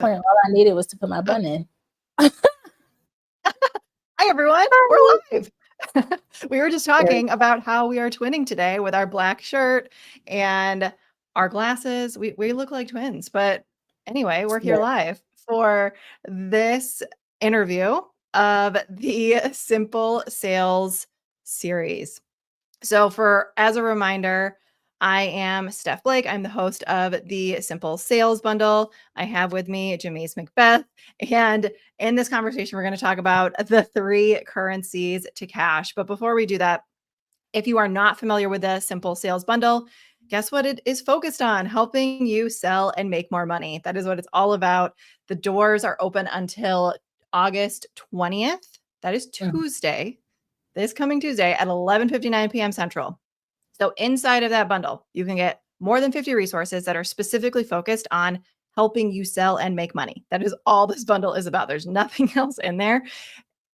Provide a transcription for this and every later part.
point, all I needed was to put my bun in. Hi, everyone. We're live. We were just talking about how we are twinning today with our black shirt and our glasses. We look like twins. But anyway, we're here live for this interview of the Simple Sales series. So as a reminder, I am Steph Blake. I'm the host of the Simple Sales Bundle. I have with me Jameese McBeth. And in this conversation, we're going to talk about the 3 currencies to cash. But before we do that, if you are not familiar with the Simple Sales Bundle, guess what it is focused on? Helping you sell and make more money. That is what it's all about. The doors are open until August 20th. That is Tuesday. This coming Tuesday at 11:59 p.m. Central. So inside of that bundle, you can get more than 50 resources that are specifically focused on helping you sell and make money. That is all this bundle is about. There's nothing else in there.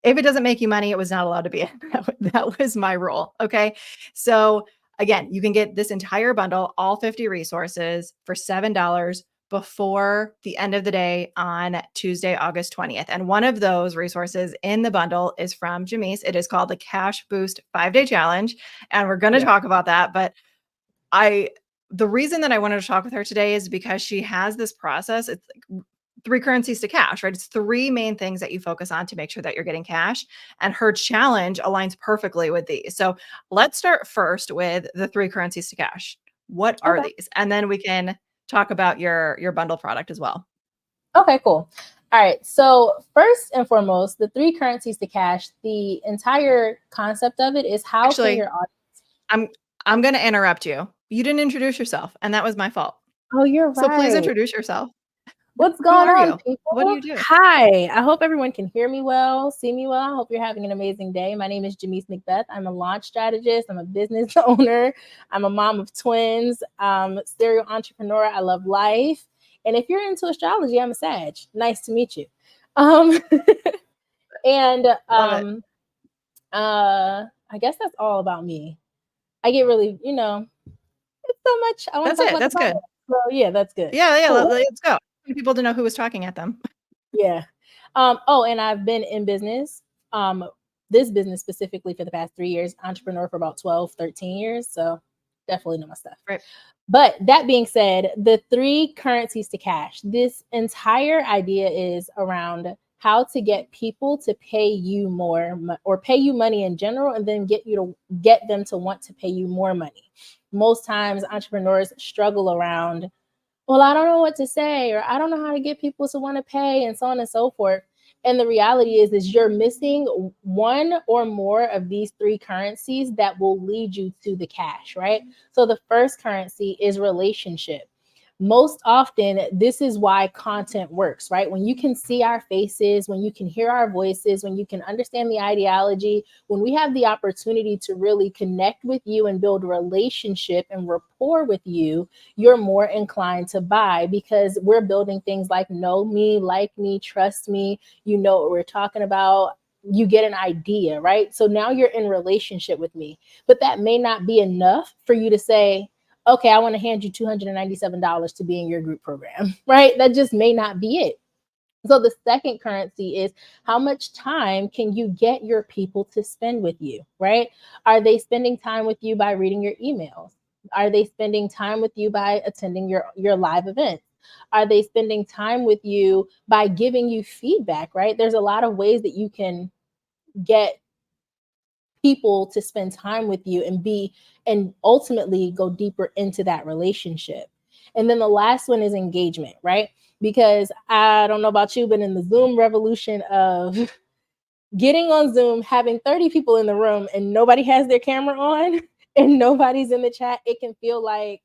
If it doesn't make you money, it was not allowed to be in. That was my rule. Okay. So again, you can get this entire bundle, all 50 resources for $7 before the end of the day on Tuesday, August 20th. And one of those resources in the bundle is from Jameese. It is called the Cash Boost 5-Day Challenge. And we're going to talk about that. But the reason that I wanted to talk with her today is because she has this process. It's like 3 currencies to cash, right? It's 3 main things that you focus on to make sure that you're getting cash. And her challenge aligns perfectly with these. So let's start first with the 3 currencies to cash. What are these? And then we can talk about your bundle product as well. Okay, cool. All right. So first and foremost, the 3 currencies to cash, the entire concept of it is how can your audience... I'm going to interrupt you. You didn't introduce yourself, and that was my fault. Oh, you're right. So please introduce yourself. What's going on, people? What do you do? Hi. I hope everyone can hear me well, see me well. I hope you're having an amazing day. My name is Jameese McBeth. I'm a launch strategist. I'm a business owner. I'm a mom of twins. Serial entrepreneur. I love life. And if you're into astrology, I'm a Sag. Nice to meet you. I guess that's all about me. I get really, it's so much. I want to talk about. That's good. So yeah, that's good. Yeah. Cool. Let's go. People to know who was talking at them. Yeah. And I've been in business, this business specifically for the past 3 years, entrepreneur for about 12, 13 years. So definitely know my stuff. Right. But that being said, the 3 currencies to cash, this entire idea is around how to get people to pay you more or pay you money in general, and then get them to want to pay you more money. Most times entrepreneurs struggle around, well, I don't know what to say, or I don't know how to get people to want to pay, and so on and so forth. And the reality is you're missing one or more of these 3 currencies that will lead you to the cash, right? So the first currency is relationship. Most often, this is why content works, right? When you can see our faces, when you can hear our voices, when you can understand the ideology, when we have the opportunity to really connect with you and build a relationship and rapport with you, you're more inclined to buy because we're building things like know me, like me, trust me, you know what we're talking about. You get an idea, right? So now you're in relationship with me, but that may not be enough for you to say, okay, I want to hand you $297 to be in your group program, right? That just may not be it. So the second currency is how much time can you get your people to spend with you, right? Are they spending time with you by reading your emails? Are they spending time with you by attending your live events? Are they spending time with you by giving you feedback, right? There's a lot of ways that you can get people to spend time with you and ultimately go deeper into that relationship. And then the last one is engagement, right? Because I don't know about you, but in the Zoom revolution of getting on Zoom, having 30 people in the room and nobody has their camera on and nobody's in the chat, it can feel like,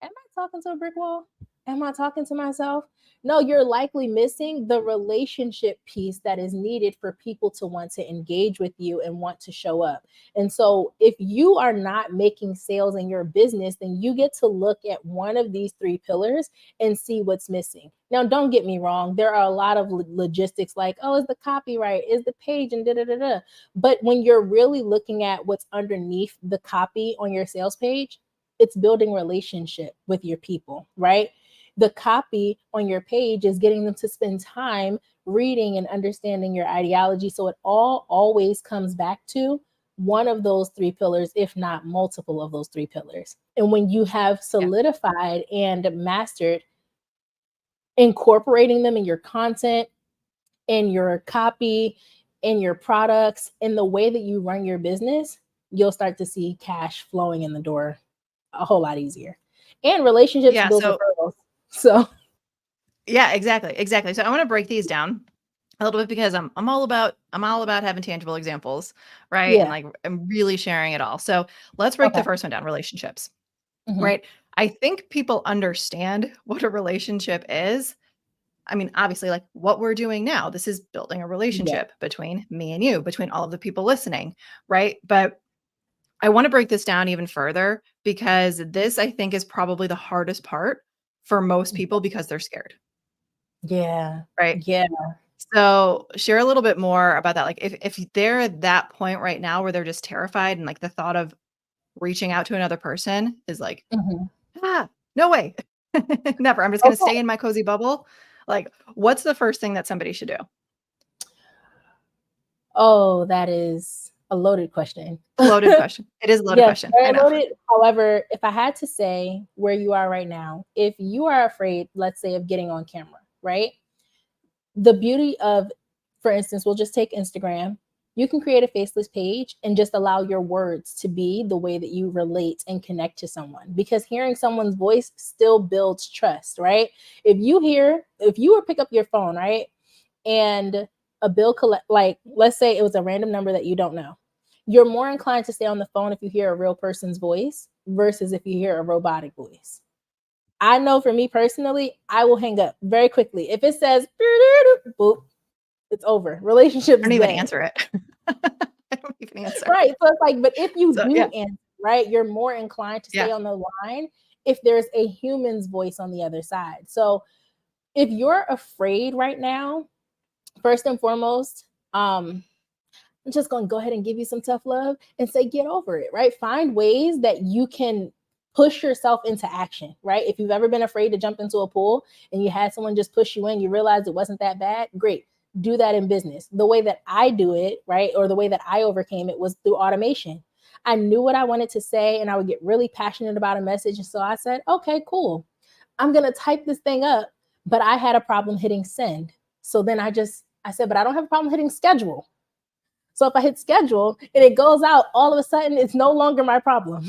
am I talking to a brick wall? Am I talking to myself? No, you're likely missing the relationship piece that is needed for people to want to engage with you and want to show up. And so if you are not making sales in your business, then you get to look at one of these 3 pillars and see what's missing. Now, don't get me wrong. There are a lot of logistics like, oh, is the copyright, is the page, and da-da-da-da. But when you're really looking at what's underneath the copy on your sales page, it's building relationship with your people, right? The copy on your page is getting them to spend time reading and understanding your ideology. So it all always comes back to one of those three pillars, if not multiple of those three pillars. And when you have Yeah. solidified and mastered incorporating them in your content, in your copy, in your products, in the way that you run your business, you'll start to see cash flowing in the door a whole lot easier. And relationships Yeah. build So referrals. So yeah, exactly. So I want to break these down a little bit because I'm all about having tangible examples, right? And yeah. like I'm really sharing it all. So let's break the Okay. first one down, relationships, Hmm. right? I think people understand what a relationship is. I mean, obviously, like what we're doing now, this is building a Yeah. relationship between me and you, between all of the people listening, right? But I want to break this down even further because this, I think, is probably the hardest part for most people because they're scared, Yeah. right? Yeah. So share a little bit more about that. Like if they're at that point right now where they're just terrified and like the thought of reaching out to another person is like, Hmm. ah, no way. Never. I'm just going to stay Okay. in my cozy bubble. Like, what's the first thing that somebody should do? Oh, that is a loaded question. Loaded question. It is a loaded Yes, question. I very know. loaded. However, if I had to say where you are right now, if you are afraid, let's say, of getting on camera, right? The beauty of, for instance, we'll just take Instagram. You can create a faceless page and just allow your words to be the way that you relate and connect to someone, because hearing someone's voice still builds trust, right? If you were pick up your phone, right, and a bill collect, like let's say it was a random number that you don't know, you're more inclined to stay on the phone if you hear a real person's voice versus if you hear a robotic voice. I know for me personally, I will hang up very quickly. If it says boop, it's over. I Relationship's don't even dead. answer it. I don't even answer. Right. So it's like, but if you So do yeah. answer, right, you're more inclined to stay Yeah. on the line if there's a human's voice on the other side. So if you're afraid right now, first and foremost, I'm just going to go ahead and give you some tough love and say, get over it, right? Find ways that you can push yourself into action, right? If you've ever been afraid to jump into a pool and you had someone just push you in, you realized it wasn't that bad, great. Do that in business. The way that I do it, right? Or the way that I overcame it was through automation. I knew what I wanted to say and I would get really passionate about a message. And so I said, okay, cool. I'm going to type this thing up, but I had a problem hitting send. So then I said, but I don't have a problem hitting schedule. So if I hit schedule and it goes out, all of a sudden it's no longer my problem.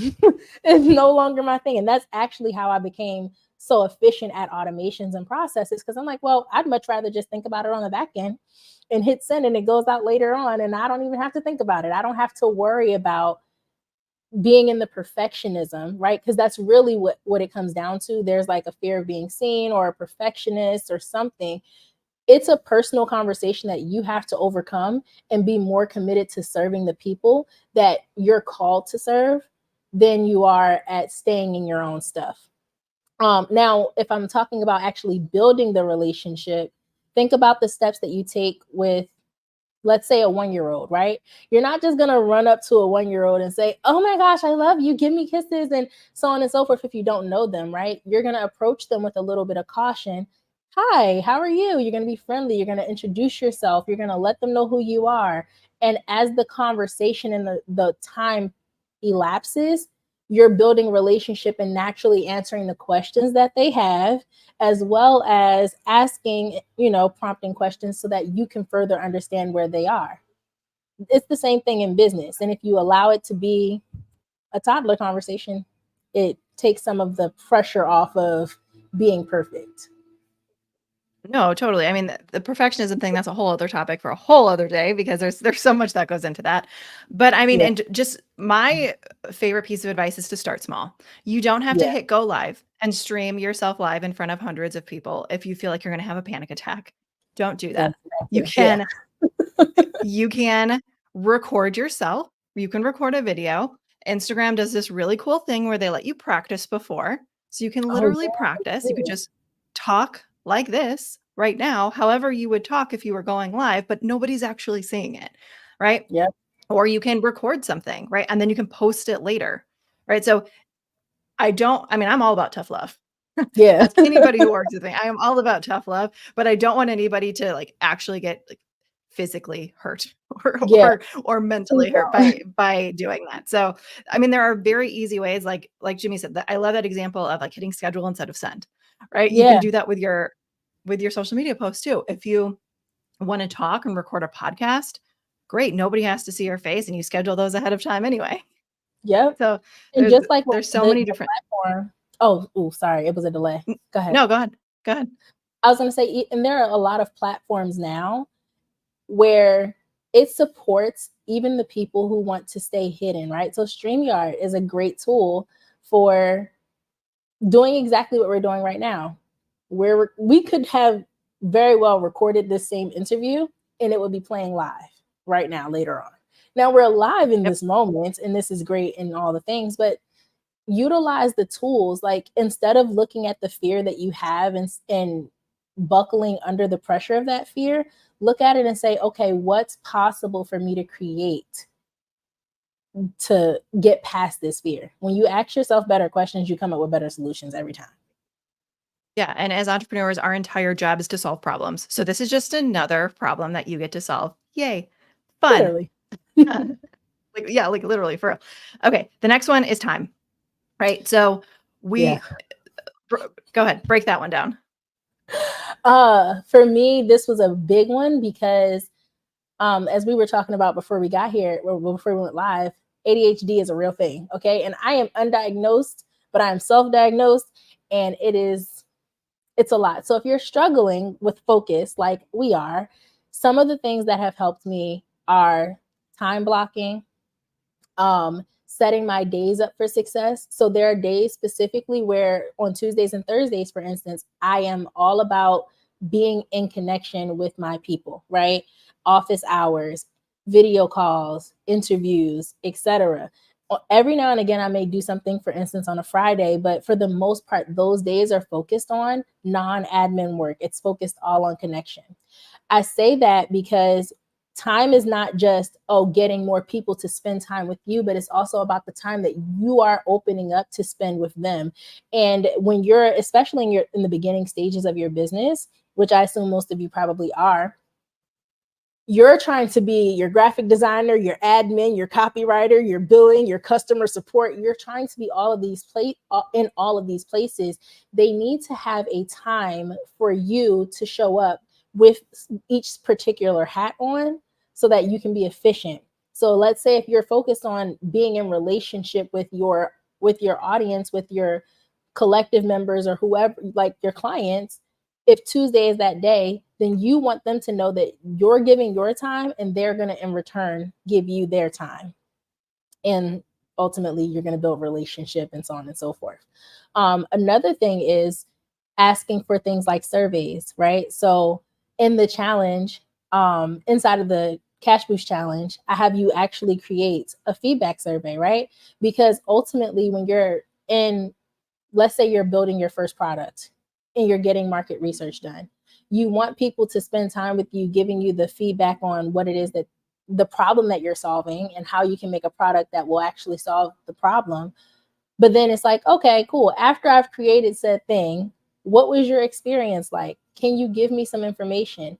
It's no longer my thing. And that's actually how I became so efficient at automations and processes, because I'm like, well, I'd much rather just think about it on the back end and hit send and it goes out later on. And I don't even have to think about it. I don't have to worry about being in the perfectionism, right? Because that's really what it comes down to. There's like a fear of being seen or a perfectionist or something. It's a personal conversation that you have to overcome and be more committed to serving the people that you're called to serve than you are at staying in your own stuff. Now, if I'm talking about actually building the relationship, think about the steps that you take with, let's say, a 1 year old, right? You're not just going to run up to a 1 year old and say, oh my gosh, I love you, give me kisses, and so on and so forth if you don't know them, right? You're going to approach them with a little bit of caution. Hi, how are you? You're going to be friendly. You're going to introduce yourself. You're going to let them know who you are. And as the conversation and the time elapses, you're building relationship and naturally answering the questions that they have, as well as asking, prompting questions so that you can further understand where they are. It's the same thing in business. And if you allow it to be a toddler conversation, it takes some of the pressure off of being perfect. No, totally. I mean, the perfectionism thing, that's a whole other topic for a whole other day because there's so much that goes into that. But I mean, Yeah. and just my favorite piece of advice is to start small. You don't have to Yeah. hit go live and stream yourself live in front of hundreds of people if you feel like you're going to have a panic attack. Don't do that. You Exactly. Yeah. can you can record yourself. You can record a video. Instagram does this really cool thing where they let you practice before. So you can Oh, literally practice. You could yeah. just talk like this right now, however you would talk if you were going live, but nobody's actually seeing it, right? Yep. Or you can record something, right? And then you can post it later, right? So I mean, I'm all about tough love. Yeah. Ask anybody who works with me. I am all about tough love, but I don't want anybody to like actually get like physically hurt or Yeah. or Please mentally hurt don't. by doing that. So, I mean, there are very easy ways, like Jimmy said, that I love that example of like hitting schedule instead of send. Right? You can Yeah. do that with your social media posts too. If you want to talk and record a podcast, great. Nobody has to see your face, and you schedule those ahead of time anyway. Yep. So And just like what there's so the many different. platform. Oh, ooh, sorry, it was a delay. Go ahead. No, go ahead. Go ahead. I was gonna say, and there are a lot of platforms now where it supports even the people who want to stay hidden, right? So StreamYard is a great tool for doing exactly what we're doing right now. Where we could have very well recorded this same interview and it would be playing live right now later on. Now we're alive in Yep. this moment and this is great and all the things, but utilize the tools. Like instead of looking at the fear that you have and buckling under the pressure of that fear, look at it and say, okay, what's possible for me to create to get past this fear? When you ask yourself better questions, you come up with better solutions every time. Yeah, and as entrepreneurs, our entire job is to solve problems. So this is just another problem that you get to solve. Yay. Fun. Literally. Like yeah, like literally for real. Okay, the next one is time. Right? So Yeah. we go ahead, break that one down. For me, this was a big one because as we were talking about before we got here, or before we went live, ADHD is a real thing. Okay. And I am undiagnosed, but I am self-diagnosed, and it's a lot. So if you're struggling with focus like we are, some of the things that have helped me are time blocking, setting my days up for success. So there are days specifically where on Tuesdays and Thursdays, for instance, I am all about being in connection with my people, right? Office hours, video calls, interviews, etc. Every now and again, I may do something, for instance, on a Friday, but for the most part, those days are focused on non admin work. It's focused all on connection. I say that because time is not just getting more people to spend time with you, but it's also about the time that you are opening up to spend with them. And when you're, especially in the beginning stages of your business, which I assume most of you probably are, you're trying to be your graphic designer, your admin, your copywriter, your billing, your customer support. You're trying to be all of these in all of these places. They need to have a time for you to show up with each particular hat on so that you can be efficient. So let's say if you're focused on being in relationship with your audience, with your collective members or whoever, like your clients, if Tuesday is that day, then you want them to know that you're giving your time and they're going to, in return, give you their time. And ultimately, you're going to build relationship and so on and so forth. Another thing is asking for things like surveys, right? So in the challenge, inside of the Cash Boost Challenge, I have you actually create a feedback survey, right? Because ultimately, when you're in, let's say you're building your first product and you're getting market research done, you want people to spend time with you, giving you the feedback on what it is that the problem that you're solving and how you can make a product that will actually solve the problem. But then it's like, okay, cool. After I've created said thing, what was your experience like? Can you give me some information?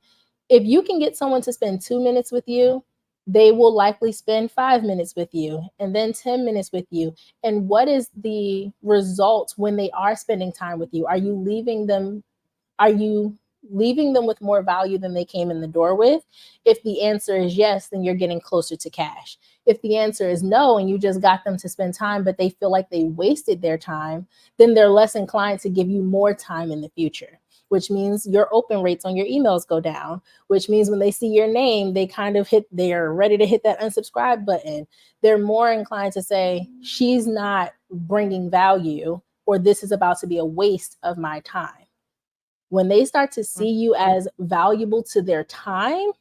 If you can get someone to spend 2 minutes with you, they will likely spend 5 minutes with you and then 10 minutes with you. And what is the result when they are spending time with you? Are you leaving them with more value than they came in the door with? If the answer is yes, then you're getting closer to cash. If the answer is no, and you just got them to spend time, but they feel like they wasted their time, then they're less inclined to give you more time in the future, which means your open rates on your emails go down, which means when they see your name, they're ready to hit that unsubscribe button. They're more inclined to say, she's not bringing value, or this is about to be a waste of my time. When they start to see you as valuable to their time,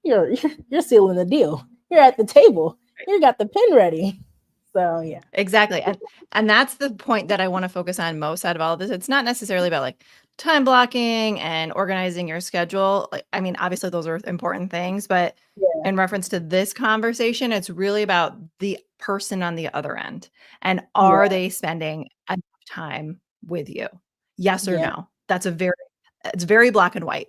you're sealing the deal. You're at the table. You got the pen ready. So yeah. Exactly. And that's the point that I want to focus on most out of all of this. It's not necessarily about like time blocking and organizing your schedule. Like, I mean, obviously those are important things, but Yeah. in reference to this conversation, it's really about the person on the other end. And Yeah. are they spending enough time with you? Yes or Yeah. no? It's very black and white,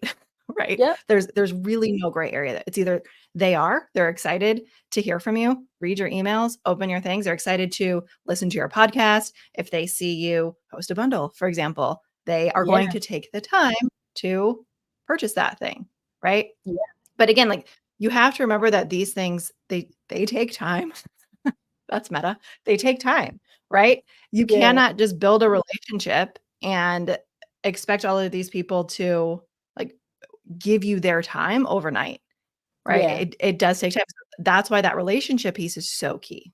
right? Yep. There's really no gray area. It's either they're excited to hear from you, read your emails, open your things, they're excited to listen to your podcast. If they see you post a bundle, for example, they are Yeah. going to take the time to purchase that thing, right? Yeah. But again, like you have to remember that these things they take time. That's meta. They take time, right? You Yeah. cannot just build a relationship and expect all of these people to like give you their time overnight, right? Yeah. It does take time. That's why that relationship piece is so key.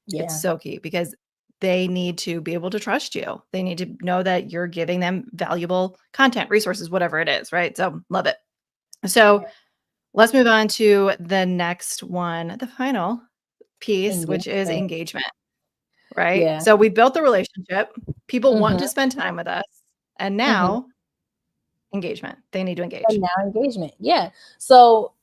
It's Yeah. so key because they need to be able to trust you. They need to know that you're giving them valuable content, resources, whatever it is, right? So love it. So Yeah. let's move on to the next one, the final piece, which is Engagement. engagement, right? Yeah. So we built the relationship. People want Mm-hmm. to spend time with us. And Mm-hmm. now engagement. They need to And engage. now engagement. Yeah. So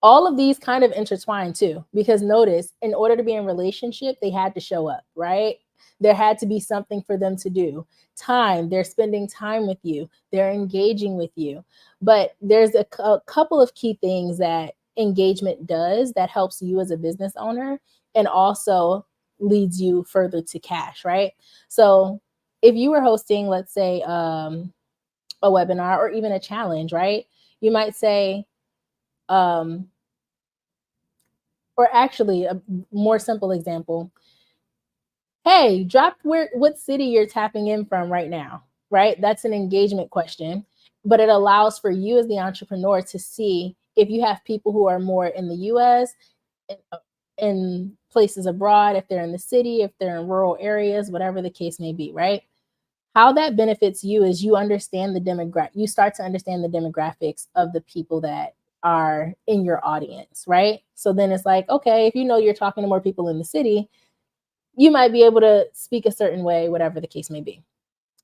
all of these kind of intertwine too, because notice, in order to be in relationship, they had to show up, right? There had to be something for them to do. Time, they're spending time with you, they're engaging with you. But there's a couple of key things that engagement does that helps you as a business owner and also leads you further to cash, right? So if you were hosting, let's say, a webinar or even a challenge, right? You might say, um, or actually a more simple example, hey, drop what city you're tapping in from right now, right? That's an engagement question, but it allows for you as the entrepreneur to see if you have people who are more in the US, in places abroad, if they're in the city, if they're in rural areas, whatever the case may be, right? How that benefits you is you start to understand the demographics of the people that are in your audience, right? So then it's like, okay, if you know you're talking to more people in the city, you might be able to speak a certain way, whatever the case may be.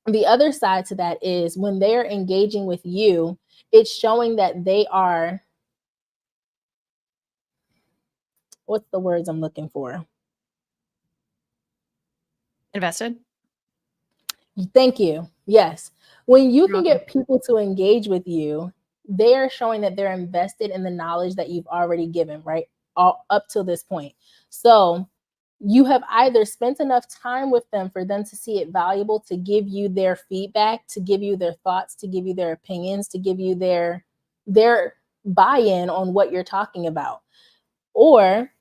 The other side to that is when they're engaging with you, it's showing that they are, what's the words I'm looking for? Invested? Thank you. Yes. When you You're can welcome. get people to engage with you, they are showing that they're invested in the knowledge that you've already given, right? All up to this point. So you have either spent enough time with them for them to see it valuable to give you their feedback, to give you their thoughts, to give you their opinions, to give you their buy-in on what you're talking about. Or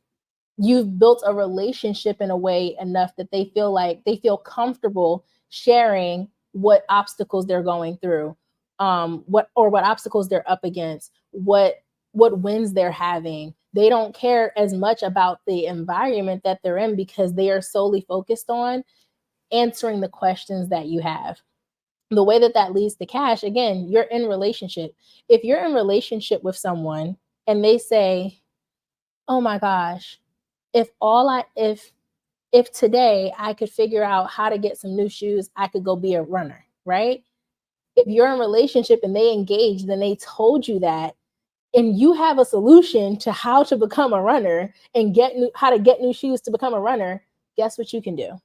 you've built a relationship in a way enough that they feel comfortable sharing what obstacles they're going through, what obstacles they're up against, what wins they're having. They don't care as much about the environment that they're in because they are solely focused on answering the questions that you have. The way that that leads to cash, again, you're in relationship. If you're in relationship with someone and they say, oh my gosh, if all I if today I could figure out how to get some new shoes, I could go be a runner, right? If you're in a relationship and they engage, then they told you that, and you have a solution to how to become a runner and how to get new shoes to become a runner, guess what you can do?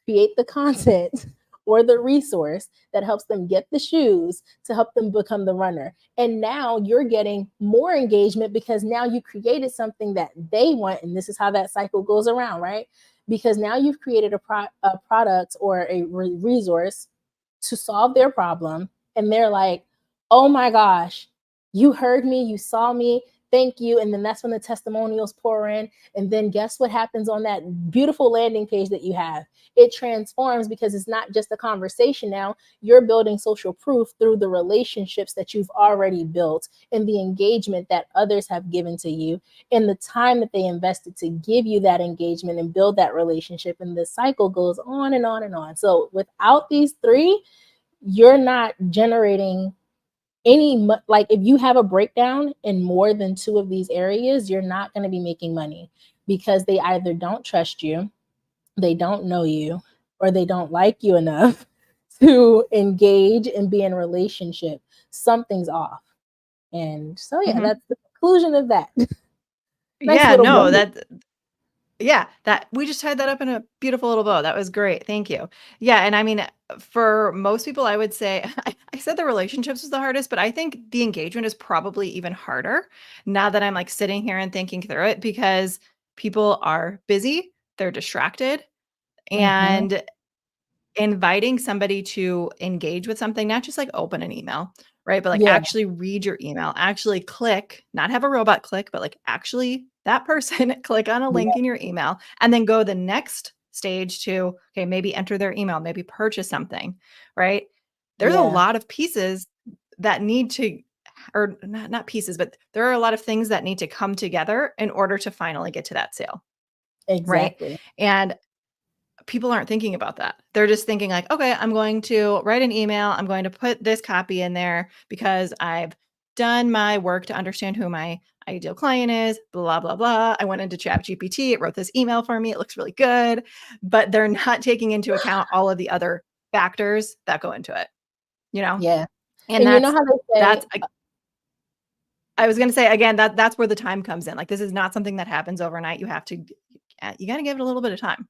Create the content or the resource that helps them get the shoes to help them become the runner. And now you're getting more engagement because now you created something that they want. And this is how that cycle goes around, right? Because now you've created a product or a resource to solve their problem. And they're like, oh my gosh, you heard me, you saw me, thank you. And then that's when the testimonials pour in. And then guess what happens on that beautiful landing page that you have? It transforms because it's not just a conversation now. You're building social proof through the relationships that you've already built and the engagement that others have given to you and the time that they invested to give you that engagement and build that relationship. And the cycle goes on and on and on. So without these three, you're not generating like if you have a breakdown in more than two of these areas, you're not going to be making money because they either don't trust you, they don't know you, or they don't like you enough to engage and be in a relationship. Something's off. And so yeah, Mhm. that's the conclusion of that. Nice Yeah, little no, bow. that Yeah, that we just tied that up in a beautiful little bow. That was great. Thank you. Yeah, and I mean, for most people, I would say I said the relationships was the hardest, but I think the engagement is probably even harder now that I'm like sitting here and thinking through it because people are busy, they're distracted, Mm-hmm. and inviting somebody to engage with something, not just like open an email, right? But like Yeah, actually read your email, actually click, not have a robot click, but like actually that person click on a link yeah, in your email and then go the next stage to, okay, maybe enter their email, maybe purchase something, right? There's a yeah, lot of pieces that need to, or not pieces, but there are a lot of things that need to come together in order to finally get to that sale, right? exactly. And people aren't thinking about that. They're just thinking like, okay, I'm going to write an email. I'm going to put this copy in there because I've done my work to understand who my ideal client is, blah, blah, blah. I went into Chat GPT. It wrote this email for me. It looks really good, but they're not taking into account all of the other factors that go into it, you know? Yeah. And And you know how they that's, say, I was going to say again, that's where the time comes in. Like, this is not something that happens overnight. You have to, you got to give it a little bit of time.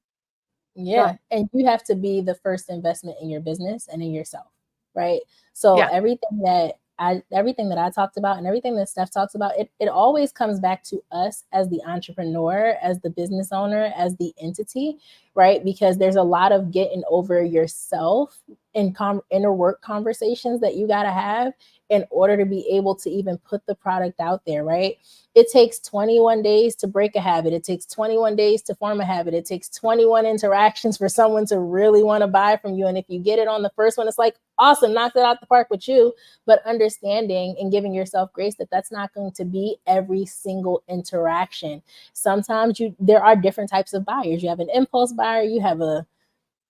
yeah, and you have to be the first investment in your business and in yourself, right? So Yeah. everything that I talked about and everything that Steph talks about, it always comes back to us as the entrepreneur, as the business owner, as the entity, right? Because there's a lot of getting over yourself in inner work conversations that you got to have in order to be able to even put the product out there, right? It takes 21 days to break a habit. It takes 21 days to form a habit. It takes 21 interactions for someone to really want to buy from you. And if you get it on the first one, it's like, awesome, knocked it out the park with you. But understanding and giving yourself grace that that's not going to be every single interaction. Sometimes there are different types of buyers. You have an impulse buyer, you have a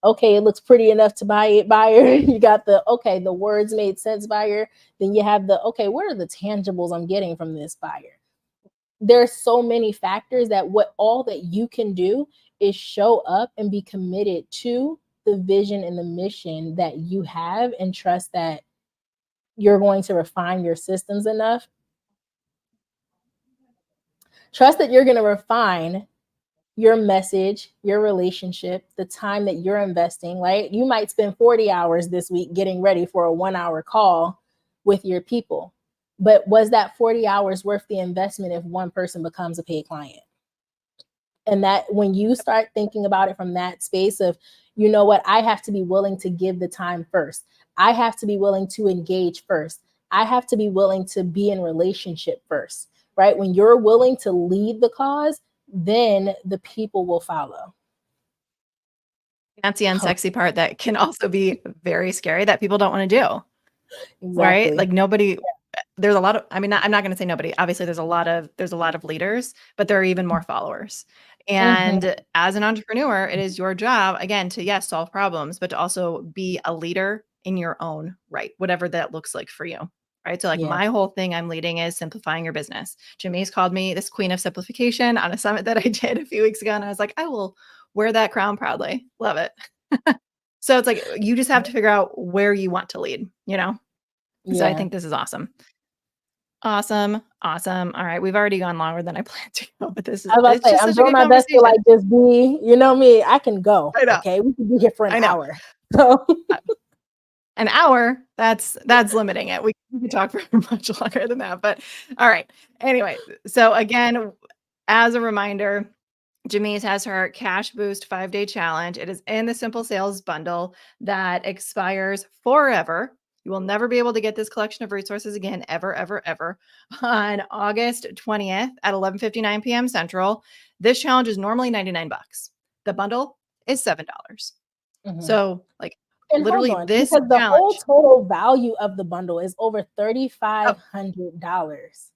okay, it looks pretty enough to buy it buyer. You got the okay, the words made sense buyer. Then you have the okay, what are the tangibles I'm getting from this buyer? There's so many factors that what all that you can do is show up and be committed to the vision and the mission that you have and trust that you're going to refine your systems enough. Trust that you're going to refine your message, your relationship, the time that you're investing, right? You might spend 40 hours this week getting ready for a 1 hour call with your people. But was that 40 hours worth the investment if one person becomes a paid client? And that when you start thinking about it from that space of, you know what, I have to be willing to give the time first. I have to be willing to engage first. I have to be willing to be in relationship first, right? When you're willing to lead the cause, then the people will follow. That's the unsexy part that can also be very scary that people don't want to do, right? Exactly. Like nobody, there's a lot of, I mean, I'm not going to say nobody. Obviously, there's a lot of leaders, but there are even more followers. Mhm. And as an entrepreneur, it is your job again to yes, solve problems, but to also be a leader in your own right, whatever that looks like for you. Right. So like Yeah. my whole thing I'm leading is simplifying your business. Jamees called me this queen of simplification on a summit that I did a few weeks ago. And I was like, I will wear that crown proudly. Love it. So it's like you just have to figure out where you want to lead, you know? So I Yeah. think this is awesome. Awesome. Awesome. All right. We've already gone longer than I planned to go, but I was about to it's say, just I'm such a doing good my best to like conversation. just be, you know me, I can go. I know. Okay. We could be here for an I know. hour. So An hour, that's limiting it. We could talk for much longer than that. But all right. Anyway, so again, as a reminder, Jamees has her Cash Boost 5-day challenge. It is in the Simple Sales bundle that expires forever. You will never be able to get this collection of resources again, ever, ever, ever, on August 20th at 11:59 p.m. Central. This challenge is normally $99. The bundle is $7. mhm. So, like, And hold literally, on, this because the whole challenge, total value of the bundle is over oh, $3,500.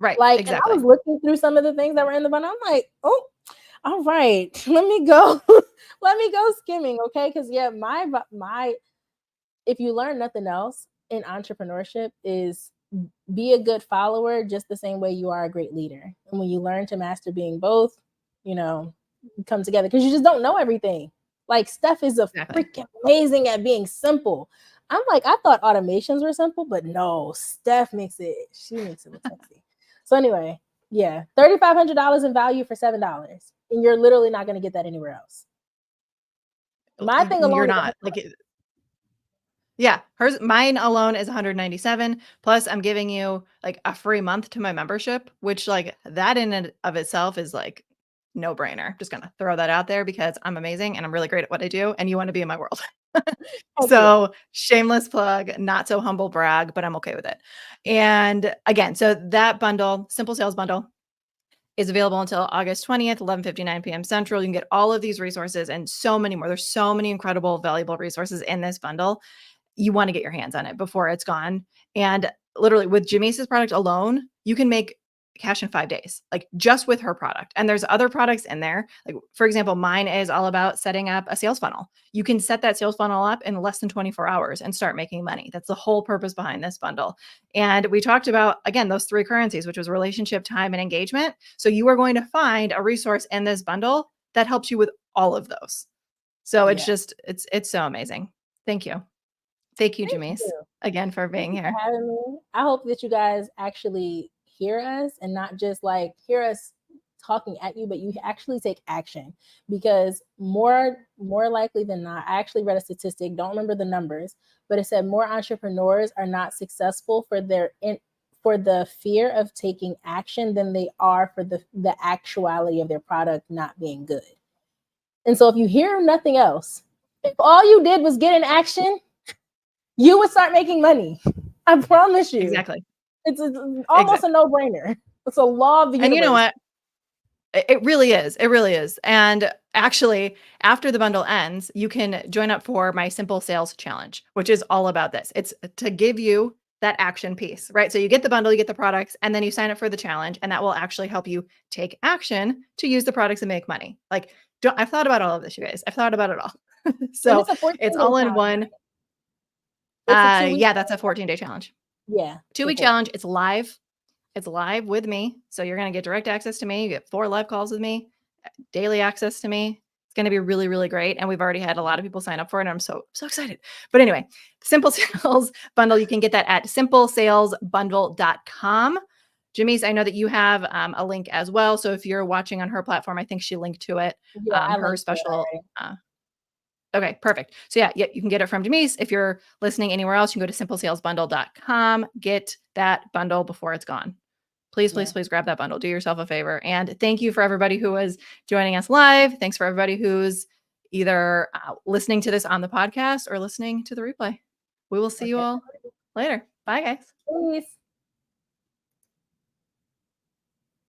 right, Like, and I was exactly. looking through some of the things that were in the bundle. I'm like, oh, all right, let me go, let me go skimming, okay? Because yeah, my if you learn nothing else in entrepreneurship is be a good follower just the same way you are a great leader. And when you learn to master being both, you know, you come together because you just don't know everything. Like Steph is a Exactly. freaking amazing at being simple. I'm like, I thought automations were simple, but no, Steph makes it, she makes it look sexy. So anyway, Yeah, $3,500 in value for $7, and you're literally not going to get that anywhere else. My thing alone, you're not like yeah, mine alone is 197. Plus I'm giving you like a free month to my membership, which like that in and of itself is like no brainer. Just gonna throw that out there because I'm amazing and I'm really great at what I do and you want to be in my world. So shameless plug, not so humble brag, but I'm okay with it. And again, so that bundle, Simple Sales Bundle, is available until August 20th, 11:59 p.m. Central. You can get all of these resources and so many more. There's so many incredible, valuable resources in this bundle. You want to get your hands on it before it's gone. And literally with Jameese's product alone, you can make cash in 5 days, like just with her product. And there's other products in there. Like for example, mine is all about setting up a sales funnel. You can set that sales funnel up in less than 24 hours and start making money. That's the whole purpose behind this bundle. And we talked about, again, those 3 currencies, which was relationship, time, and engagement. So you are going to find a resource in this bundle that helps you with all of those. So it's just, it's so amazing. Thank you. Thank you, Jameese, again for being here. For having me. I hope that you guys actually hear us and not just like hear us talking at you, but you actually take action, because more likely than not, I actually read a statistic, don't remember the numbers, but it said more entrepreneurs are not successful for the fear of taking action than they are for the actuality of their product not being good. And so if you hear nothing else, if all you did was get in action, you would start making money. I promise you. Exactly. It's almost a no-brainer. It's a law of the universe. And you know what? It really is. It really is. And actually, after the bundle ends, you can join up for my Simple Sales Challenge, which is all about this. It's to give you that action piece, right? So you get the bundle, you get the products, and then you sign up for the challenge, and that will actually help you take action to use the products and make money. Like, I've thought about all of this, you guys. I've thought about it all. So it's all in one. Yeah, that's a 14-day challenge. Yeah. 2-week challenge. It's live. It's live with me. So you're going to get direct access to me. You get 4 live calls with me, daily access to me. It's going to be really, really great. And we've already had a lot of people sign up for it. And I'm so excited. But anyway, Simple Sales Bundle, you can get that at simplesalesbundle.com. Jameese, I know that you have a link as well. So if you're watching on her platform, I think she linked to it. Yeah, her special. Okay, perfect. So yeah, you can get it from Jameese. If you're listening anywhere else, you can go to simplesalesbundle.com, get that bundle before it's gone. Please grab that bundle. Do yourself a favor. And thank you for everybody who was joining us live. Thanks for everybody who's either listening to this on the podcast or listening to the replay. We will see you all later. Bye, guys. Peace.